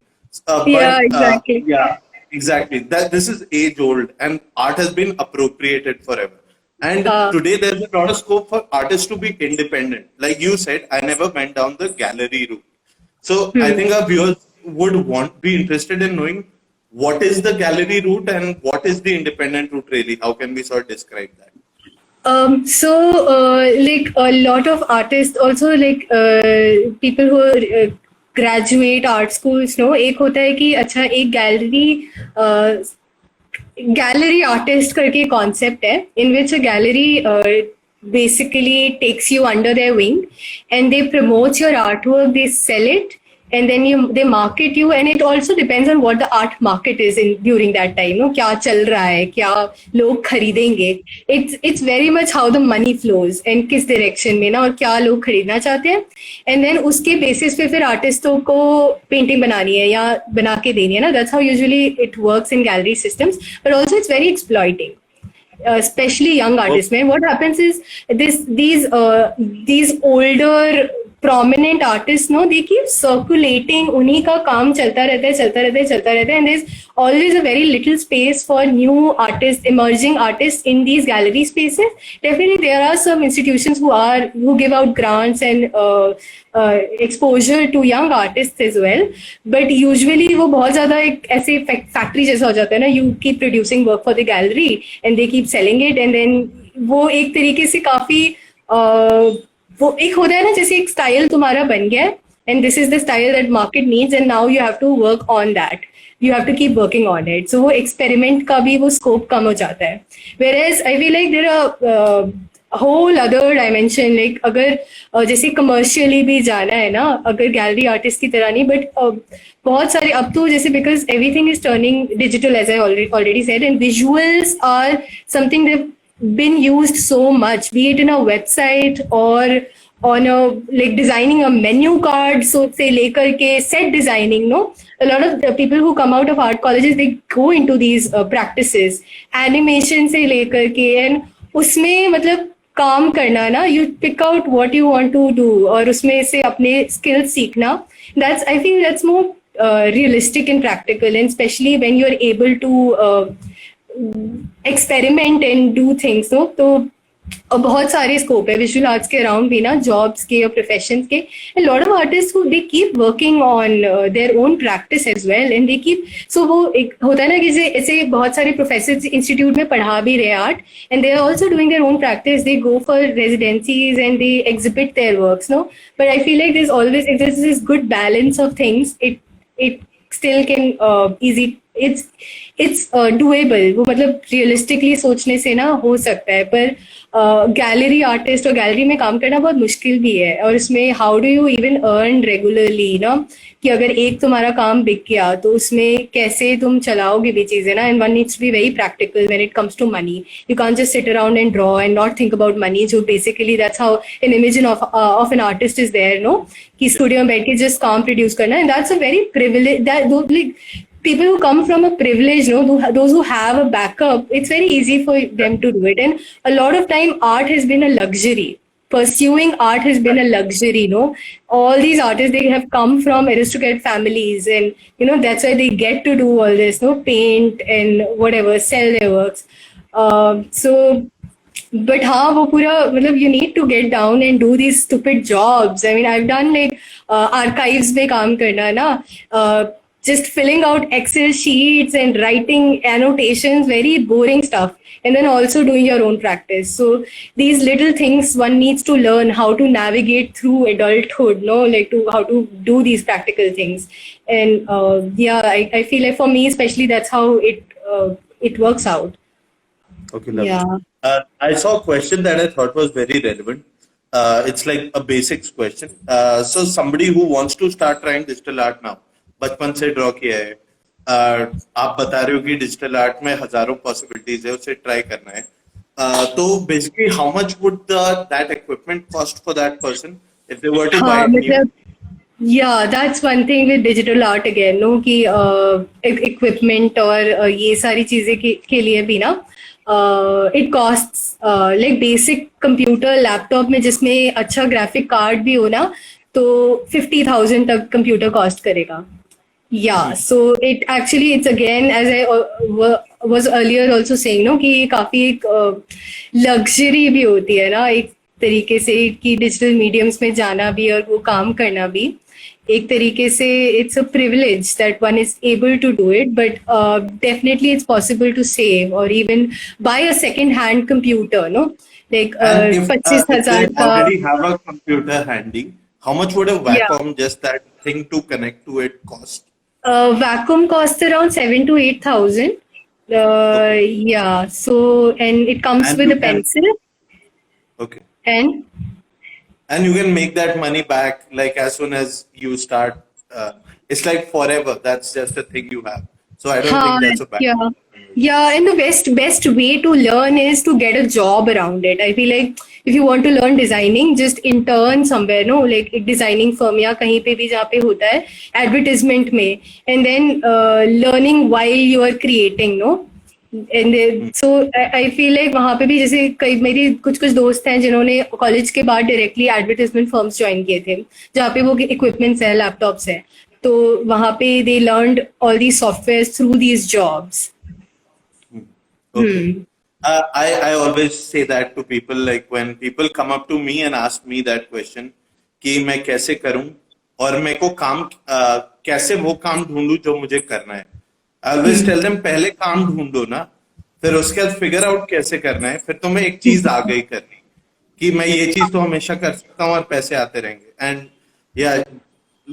Yeah, exactly. Yeah. Exactly. That this is age old, and art has been appropriated forever. And Uh, today there's a lot of scope for artists to be independent. Like you said, I never went down the gallery route. So I hmm. think our viewers would want be interested in knowing what is the gallery route and what is the independent route really. How can we sort of describe that? Like a lot of artists also like people who graduate art schools, no, एक होता है कि अच्छा एक gallery artist करके concept है इन विच अ gallery basically takes you under their wing and they promote your artwork, they sell it, and then they market you, and it also depends on what the art market is in during that time, no, क्या चल रहा है, क्या लोग खरीदेंगे. It's very much how the money flows and किस direction में ना, और क्या लोग खरीदना चाहते हैं, and then उसके basis पे फिर आर्टिस्टों को पेंटिंग बनानी है या बना के देनी है ना. That's how usually it works in gallery systems, but also it's very exploiting. Especially young artists, man. What happens is these older prominent artists, no, they keep circulating. उन्हीं का काम चलता रहता है, चलता रहता है, चलता रहता है, and there's always a very little space for new artists, emerging artists in these gallery spaces. Definitely, there are some institutions who give out grants and exposure to young artists as well. But usually, वो बहुत ज़्यादा एक ऐसे factory जैसा हो जाता है ना. You keep producing work for the gallery and they keep selling it, and then वो एक तरीके से काफी वो एक होता है ना, जैसे एक स्टाइल तुम्हारा बन गया है and this is the style that market needs and now you have to work on that, you have to keep working on it. So वो experiment का भी वो scope कम हो जाता है. Whereas I feel like there are whole other dimension, like अगर जैसे commercially भी जाना है ना, अगर gallery artist की तरह नहीं, but बहुत सारे अब तो जैसे because everything is turning digital, as I already said, and visuals are something they've been used so much, be it in a website or on a like designing a menu card, so say lekar ke set designing, no, a lot of the people who come out of art colleges, they go into these practices, animation से लेकर के, and उसमें मतलब काम करना ना, you pick out what you want to do और उसमें से अपने skills सीखना. That's, I think that's more realistic and practical, and especially when you're able to experiment and do things, no. तो बहुत सारे स्कोप है विजुअल आर्ट्स के अराउंड भी ना, जॉब्स के और प्रोफेशंस के. And lot of artist who they keep working on their own practice as well, and they keep, so वो एक होता है ना कि ऐसे बहुत सारे प्रोफेसर्स इंस्टीट्यूट में पढ़ा भी रहे art, and they are also doing their own practice, they go for residencies and they exhibit their works, no. But I feel like this always exist this good balance of things. It still can easy, it's doable. वो मतलब realistically सोचने से ना हो सकता है, पर gallery artist और गैलरी में काम करना बहुत मुश्किल भी है. और इसमें how do you even earn regularly ना, कि अगर एक तुम्हारा काम बिक गया तो उसमें कैसे तुम चलाओगे भी चीजें ना. And one needs to be very practical when it comes to money. You can't just sit around and draw and not think about money, जो basically that's how an image of an artist is there, no, कि studio में बैठ के जस्ट काम produce करना. And that's a very privilege, that like people who come from a privilege, no, those who have a backup, it's very easy for them to do it. And a lot of time art has been a luxury. Pursuing art has been a luxury, no. All these artists, they have come from aristocrat families, and you know that's why they get to do all this, no, paint and whatever, sell their works. So but हाँ वो पूरा मतलब you need to get down and do these stupid jobs. I mean, I've done like archives में काम करना ना, just filling out Excel sheets and writing annotations, very boring stuff, and then also doing your own practice. So these little things one needs to learn how to navigate through adulthood, no, like to how to do these practical things. And yeah, I feel like for me especially that's how it works out. Okay, lovely. Yeah. I saw a question that I thought was very relevant. It's like a basics question. So somebody who wants to start trying digital art now, बचपन से draw किया है, आप बता रहे हो कि digital art में हजारों पॉसिबिलिटीज है, उसे ट्राई करना है, तो basically how much would that equipment cost for that person if they were to buy it new? Yeah, that's one thing with digital art again, no, कि equipment और ये सारी चीजें के लिए भी ना, it costs like basic computer laptop में जिसमें अच्छा graphic card भी हो ना, तो 50,000 तक कंप्यूटर कॉस्ट करेगा. Yeah, so it's again, as I was earlier also saying, no, कि ये काफी एक लग्जरी भी होती है ना, एक तरीके से कि डिजिटल मीडियम्स में जाना भी और वो काम करना भी एक तरीके से it's a privilege that one is able to do it, but definitely it's possible to save और even by a second hand computer, no, like And पच्चीस if हजार they का. already have a computer handy, how much would a Yeah. Wacom, just that thing to connect to it, cost? Vacuum costs around 7 to 8 thousand. Okay. Yeah. So and it comes And with you a can, pencil okay. and And you can make that money back like as soon as you start. It's like forever. That's just a thing you have. So I don't हाँ, think that's a bad yeah. thing. Yeah, and the best way to learn is to get a job around it. I feel like if you want to learn designing, just intern somewhere, no, like एक designing firm या कहीं पे भी जहाँ पे होता है advertisement में, and then learning while you are creating, no. And so I feel like वहाँ पे भी जैसे कई मेरी कुछ कुछ दोस्त हैं जिन्होंने कॉलेज के बाद डायरेक्टली एडवर्टाइजमेंट फर्म्स ज्वाइन किए थे जहाँ पे वो इक्विपमेंट्स है, लैपटॉप्स है, तो वहाँ पे they learned all the software through these jobs. Okay. I always say that to people, like when people come up to me and ask me that question कि मैं कैसे करूं और मेरे को काम कैसे वो काम ढूंढूं जो मुझे करना है. I always tell them पहले काम ढूंढो ना, फिर उसके बाद फिगर आउट कैसे करना है, फिर तुम्हें एक चीज आ गई करनी कि मैं ये चीज तो हमेशा कर सकता हूँ और पैसे आते रहेंगे. And yeah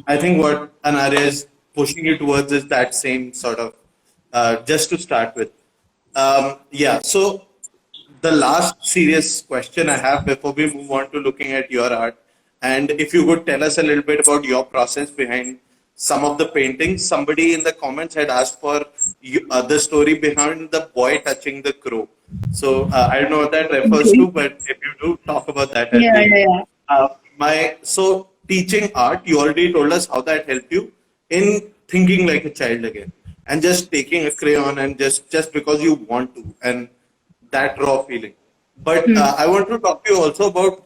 I think what Anarya is pushing you towards is that same sort of just to start with. Yeah, so the last serious question I have before we move on to looking at your art, and if you could tell us a little bit about your process behind some of the paintings. Somebody in the comments had asked for the story behind the boy touching the crow. So I don't know what that refers Okay. to, but if you do talk about that, I'll Yeah, be yeah, so teaching art. You already told us how that helped you in thinking like a child again, and just taking a crayon and just because you want to, and that raw feeling. But yeah. I want to talk to you also about.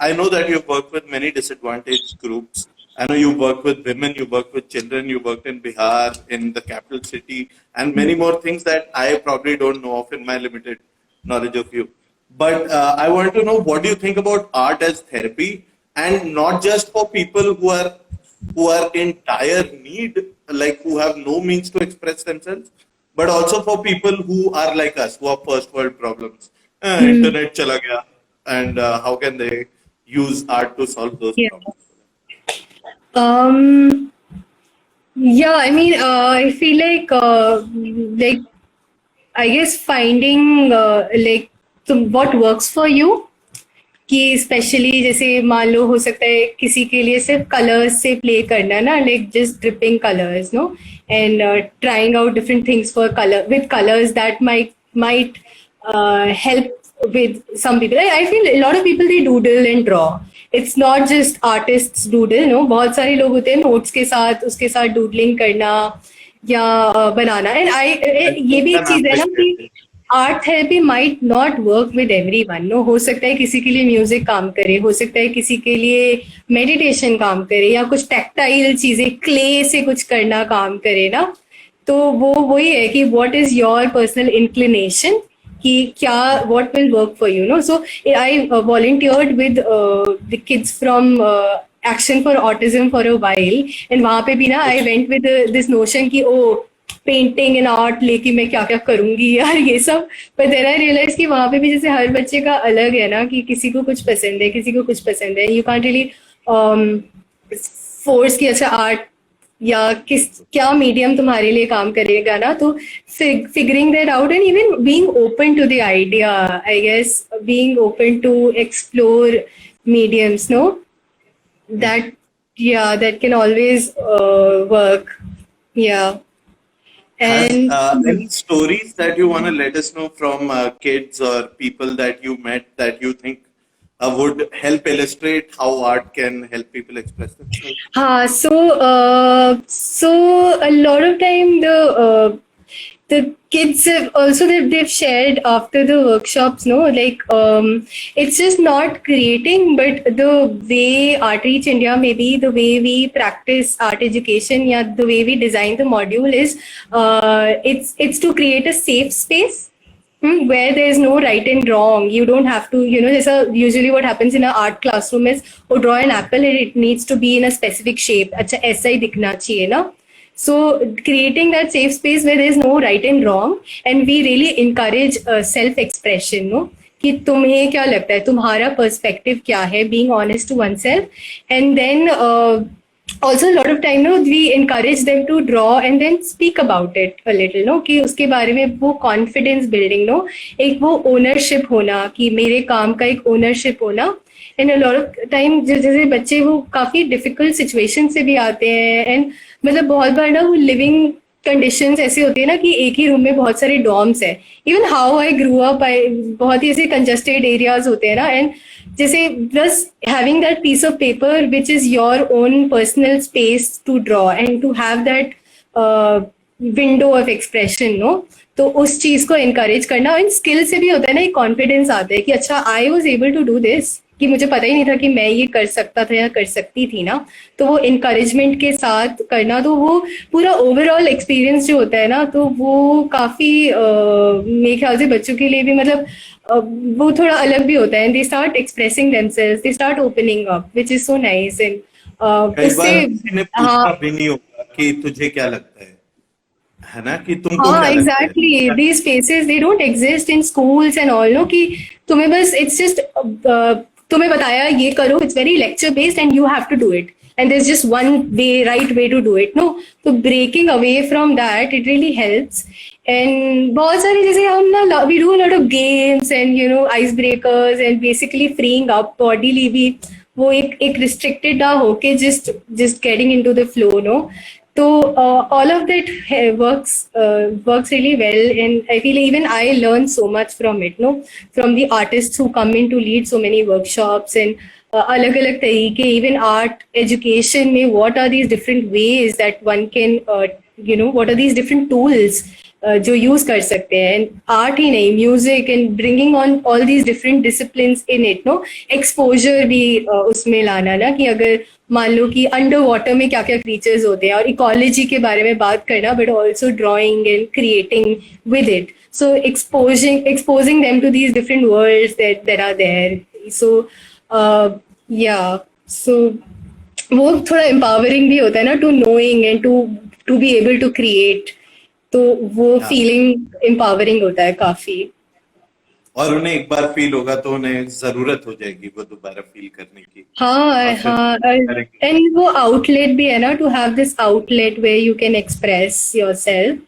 I know that you've worked with many disadvantaged groups. I know you work with women, you work with children, you worked in Bihar, in the capital city, and many more things that I probably don't know of in my limited knowledge of you. But I want to know, what do you think about art as therapy, and not just for people who are in dire need, like who have no means to express themselves, but also for people who are like us, who are first world problems. Internet chala gaya, and how can they use art to solve those Yeah. problems? Um, yeah, I mean, I feel like I guess finding like what works for you. कि specially जैसे मान लो हो सकता है किसी के लिए सिर्फ कलर्स से प्ले करना ना, like just dripping colours, no, and trying out different things for colour with colours that might help with some people. I feel a lot of people they doodle and draw. It's not just artists doodle, no, बहुत सारे लोग होते हैं notes के साथ उसके साथ doodling करना या बनाना. एंड ये भी एक चीज है ना कि art therapy might not work with everyone, no. हो सकता है किसी के लिए म्यूजिक काम करे, हो सकता है किसी के लिए मेडिटेशन काम करे, या कुछ टैक्टाइल चीजें क्ले से कुछ करना काम करे ना. तो वो वही है कि what is your personal inclination, कि क्या what will work for you, no. So I volunteered with the kids from Action for Autism for a while, and वहां पे भी ना I went with this notion कि ओ पेंटिंग एंड आर्ट लेके मैं क्या क्या करूंगी यार ये सब. पर देन आई रियलाइज कि वहां पे भी जैसे हर बच्चे का अलग है ना, कि किसी को कुछ पसंद है, किसी को कुछ पसंद है. यू कांट रियली फोर्स कि अच्छा आर्ट या किस क्या मीडियम तुम्हारे लिए काम करेगा ना. तो figuring that out and even being open to the idea, I guess being open to explore mediums, no, that yeah, that can always work. Yeah. Has And any stories that you want to let us know from kids or people that you met that you think would help illustrate how art can help people express themselves? so a lot of time the the kids have also they've shared after the workshops, no, like it's just not creating, but the way Artreach India, maybe the way we practice art education, yeah, the way we design the module is it's to create a safe space. Where there's no right and wrong. You don't have to, usually what happens in an art classroom is, oh, draw an apple and it needs to be in a specific shape. अच्छा ऐसा ही दिखना चाहिए ना. So creating that safe space where there's no right and wrong, and we really encourage self-expression, no? कि तुम्हें क्या लगता है, तुम्हारा पर्सपेक्टिव क्या है, being honest to oneself, and then also a lot of time, no, we encourage them to draw and then speak about it a little, no, कि उसके बारे में वो confidence building, no, एक वो ownership होना, कि मेरे काम का एक ownership होना. And a lot of time जैसे बच्चे वो काफी डिफिकल्ट सिचुएशन से भी आते हैं, एंड मतलब बहुत बार ना वो लिविंग कंडीशंस ऐसे होती है ना कि एक ही रूम में बहुत सारे डॉर्म्स है. Even how I grew up, बहुत ही ऐसे कंजस्टेड एरियाज होते हैं ना, एंड जैसे बस having that piece of paper which is your own personal space to draw and to have that window of expression, no, तो उस चीज को एनकरेज करना. एंड स्किल से भी होता है ना, एक कॉन्फिडेंस आता है कि अच्छा I was able to do this, कि मुझे पता ही नहीं था कि मैं ये कर सकता था या कर सकती थी ना. तो वो इनकरेजमेंट के साथ करना, तो वो पूरा ओवरऑल एक्सपीरियंस जो होता है ना, तो वो काफी मेरे ख्याल से बच्चों के लिए भी मतलब वो थोड़ा अलग भी होता है. They start expressing themselves, they start opening up, which is so nice. And उससे पूछा भी नहीं होगा कि तुझे क्या लगता है ना, कि तुमको हाँ क्या लगता है. Exactly, these spaces they don't exist in schools and all, no, कि तुम्हें बस इट्स जस्ट तुम्हें बताया ये करो, it's very lecture based and you have to do it, and there's just one way, right way to do it, no. So breaking away from that, it really helps. And बहुत सारी जैसे हम ना, we do a lot of games and icebreakers and basically freeing up bodily भी, वो एक restricted ना होके just getting into the flow, no. So all of that works really well, and I feel even I learn so much from it, no, from the artists who come in to lead so many workshops, and अलग-अलग तरीके, even art education में what are these different ways that one can what are these different tools जो use कर सकते हैं. And art ही नहीं, music and bringing on all these different disciplines in it, no, exposure भी उसमें लाना ना, कि अगर मान लो कि अंडर वाटर में क्या क्या क्रीचर्स होते हैं, और इकोलॉजी के बारे में बात करना, but also drawing and creating with it. So exposing them to these different worlds that are there. So so वो थोड़ा empowering भी होता है ना, to knowing and to be able to create. तो वो फीलिंग एम्पावरिंग होता है काफी. और उन्हें एक बार फील होगा तो उन्हें जरूरत हो जाएगी वो दोबारा फील करने की. हाँ, एंड वो आउटलेट भी है ना, to have this outlet where you can express yourself.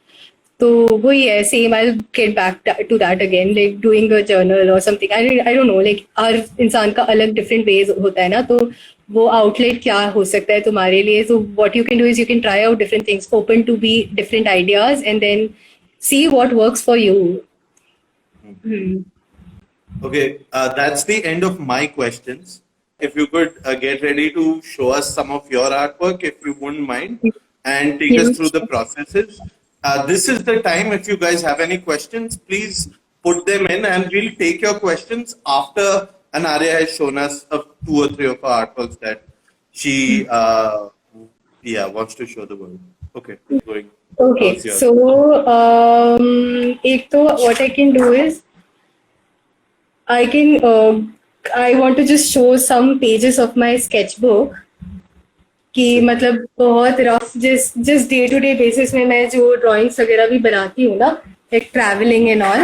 तो वही है, same I get back to that again, like doing a journal और something. I don't know, like हर इंसान का अलग डिफरेंट वेज होता है ना, तो वो आउटलेट क्या हो सकता है तुम्हारे लिए. So what you can do is you can try out different things, open to be different ideas, and then see what works for you. Okay, that's the end of my questions. If you could get ready to show us some of your artwork, if you wouldn't mind, and take us through the processes. This is the time. If you guys have any questions, please put them in, and we'll take your questions after Anarya has shown us 2 or 3 of her artworks that she wants to show the world. Okay, going. Okay, so एक तो what I can do is I want to just show some pages of my sketchbook, कि मतलब बहुत rough जिस day to day basis में मैं जो drawings वगैरह भी बनाती हूँ ना, लाइक ट्रैवलिंग एंड ऑल,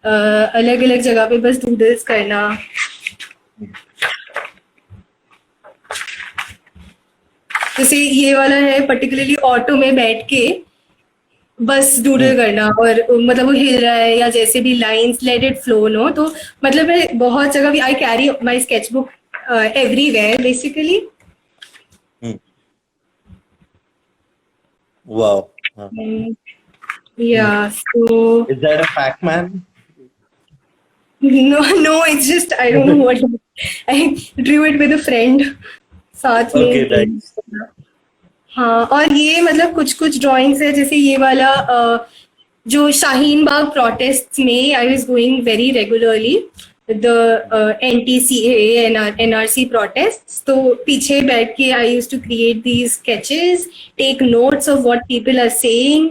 अलग अलग जगह पे बस डूडल्स करना. जैसे ये वाला है पर्टिकुलरली ऑटो में बैठ के बस डूडल करना, और मतलब वो हिल रहा है या जैसे भी lines, let it flow, no. तो मतलब मैं बहुत जगह भी I carry my sketchbook everywhere basically. Wow. Yeah, so Is that a Pac-Man? no, it's just I don't know what I drew it with a friend साथ में. Okay, thanks. हाँ, और ये मतलब कुछ ड्राइंग्स है, जैसे ये वाला जो शाहीन बाग protests में I was going very regularly. The NTCAA and NRC protests. तो पीछे बैठ के I used to create these sketches, take notes of what people are saying.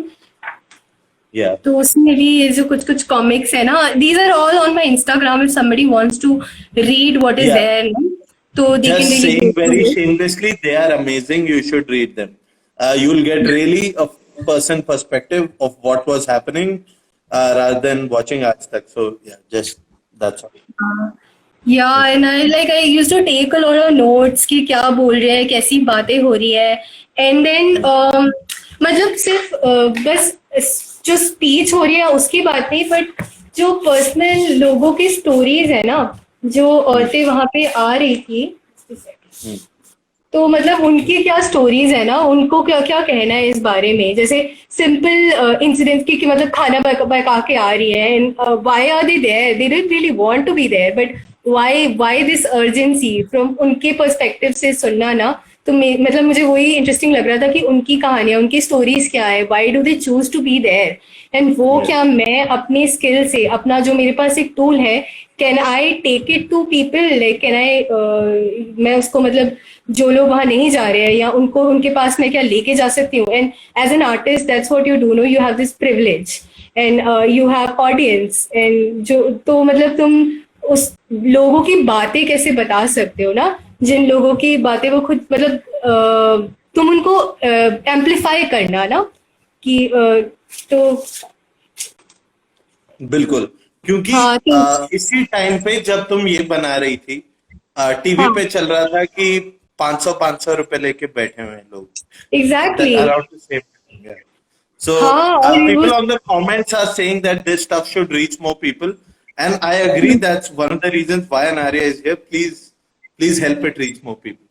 Yeah. तो उसमें भी ये जो कुछ कुछ कॉमिक्स है ना, these are all on my Instagram if somebody wants to read what is Yeah. there. No? So they can Just really saying go through very it. shamelessly, they are amazing. You should read them. You'll get really a person perspective of what was happening rather than watching Aaj Tak. So yeah, just that's all. Yeah, and I used to take a lot of notes कि क्या बोल रहे हैं, कैसी बातें हो रही है, and then मतलब सिर्फ बस जो स्पीच हो रही है उसकी बात नहीं, बट जो पर्सनल लोगों की स्टोरीज है ना, जो औरतें वहां पे आ रही थी, तो मतलब उनकी क्या स्टोरीज है ना, उनको क्या क्या कहना है इस बारे में, जैसे सिंपल इंसिडेंट्स की कि मतलब खाना पका के आ रही है, and why are they there, they don't really want to be there, but why this urgency from उनके पर्सपेक्टिव से सुनना ना, तो मतलब मुझे वही इंटरेस्टिंग लग रहा था कि उनकी कहानियां, उनकी स्टोरीज क्या है, why do they choose to be there, and वो क्या मैं अपने स्किल से, अपना जो मेरे पास एक टूल है, can I take it to people, like can I मैं उसको मतलब जो लोग वहां नहीं जा रहे हैं या उनको उनके पास मैं क्या लेके जा सकती हूँ, and as an artist that's what you do, no you have this privilege and you have audience, and जो तो मतलब तुम उस लोगों की बातें कैसे बता सकते हो ना, जिन लोगों की बातें वो खुद मतलब तुम उनको एम्पलीफाई करना ना कि तो बिल्कुल, क्योंकि हाँ तो इसी टाइम पे जब तुम ये बना रही थी, टीवी हाँ पे चल रहा था कि 500 रुपए लेके बैठे हुए हैं लोग. Exactly That around the same time. Yeah. So हाँ, और it people was on the comments are saying that this stuff should reach more people, and I agree. That's one of the reasons why Anarya is here. Please help it reach more people.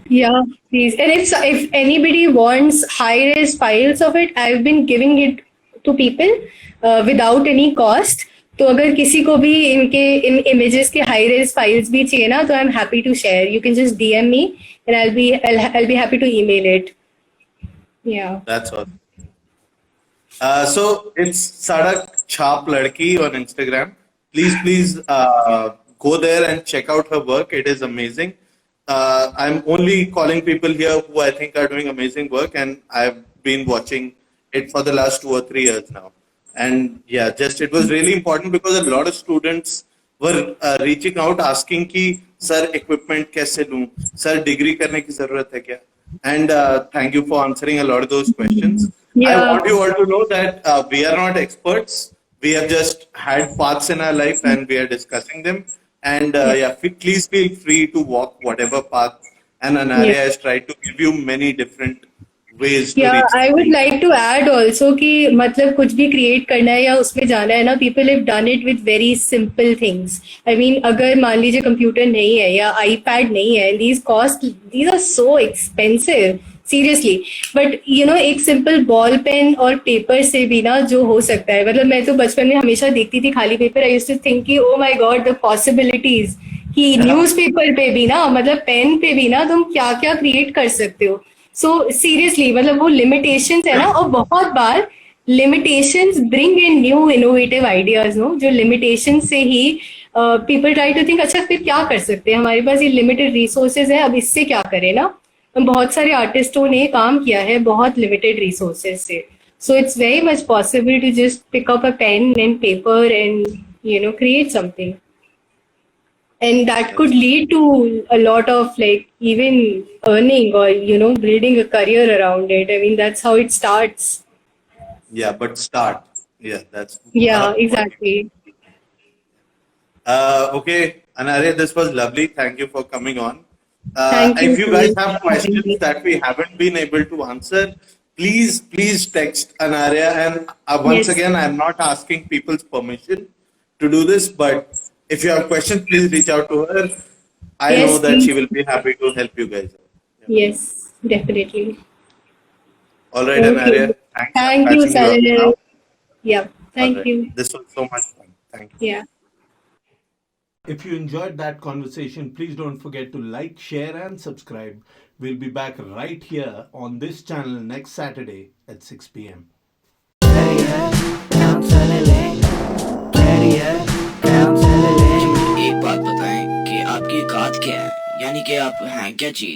yeah, please. And if anybody wants high-res files of it, I've been giving it to people without any cost. तो अगर किसी को भी इन images के high-res files भी चाहिए ना, तो I'm happy to share. You can just DM me, and I'll be happy to email it. Yeah. That's all. So it's Sadak Chhap Ladki on Instagram. Please go there and check out her work. It is amazing. I'm only calling people here who I think are doing amazing work, and I've been watching it for the last 2 or 3 years now. And yeah, just it was really important because a lot of students were reaching out asking कि sir equipment कैसे लूँ, sir degree करने की ज़रूरत है क्या? And thank you for answering a lot of those questions. I Yeah. want you all to know that we are not experts. We have just had paths in our life and we are discussing them. And yeah, please feel free to walk whatever path. And Anarya Yeah. has tried to give you many different ways to Yeah, reach. I would like to add also कि मतलब कुछ भी create करना है या उसमें जाना है ना, people have done it with very simple things. I mean, अगर मान लीजिए कंप्यूटर नहीं है या iPad नहीं है, these are so expensive. Seriously, but you know एक simple ball pen और paper से भी ना जो हो सकता है, मतलब मैं तो बचपन में हमेशा देखती थी खाली paper, I used to think कि oh my god the possibilities कि न्यूज़पेपर पे भी ना, मतलब पेन पे भी ना तुम क्या क्या क्रिएट कर सकते हो. सो सीरियसली मतलब वो लिमिटेशंस है ना, और बहुत बार limitations bring in new innovative ideas, no जो लिमिटेशन से ही पीपल ट्राई टू थिंक अच्छा फिर क्या कर सकते हैं, हमारे पास ये लिमिटेड रिसोर्सेज है, अब इससे क्या करें ना. बहुत सारे आर्टिस्टों ने काम किया है बहुत लिमिटेड रिसोर्सेज से, so it's very much possible to just pick up a pen and paper and you know create something. And that could lead to a lot of like even earning or you know building a career around it. I mean that's how it starts. Yeah, but start. Yeah, that's Yeah, what exactly. Okay, Anarya, this was lovely. Thank you for coming on. Thank you If you so guys much have for having questions me. that we haven't been able to answer, please text Anarya. And once Yes, again, I'm not asking people's permission to do this, but if you have questions, please reach out to her. I know yes, that she please. will be happy to help you guys. Yeah. Yes, definitely. All right, Okay. Anarya. Thanks. I'm Thank you, patching you up now. Salil. Yeah, All thank right. you. This was so much fun. Thank you. Yeah. If you enjoyed that conversation, please don't forget to like, share, and subscribe. We'll be back right here on this channel next Saturday at 6 p.m. क्या है, यानी कि आप हैं क्या चीज।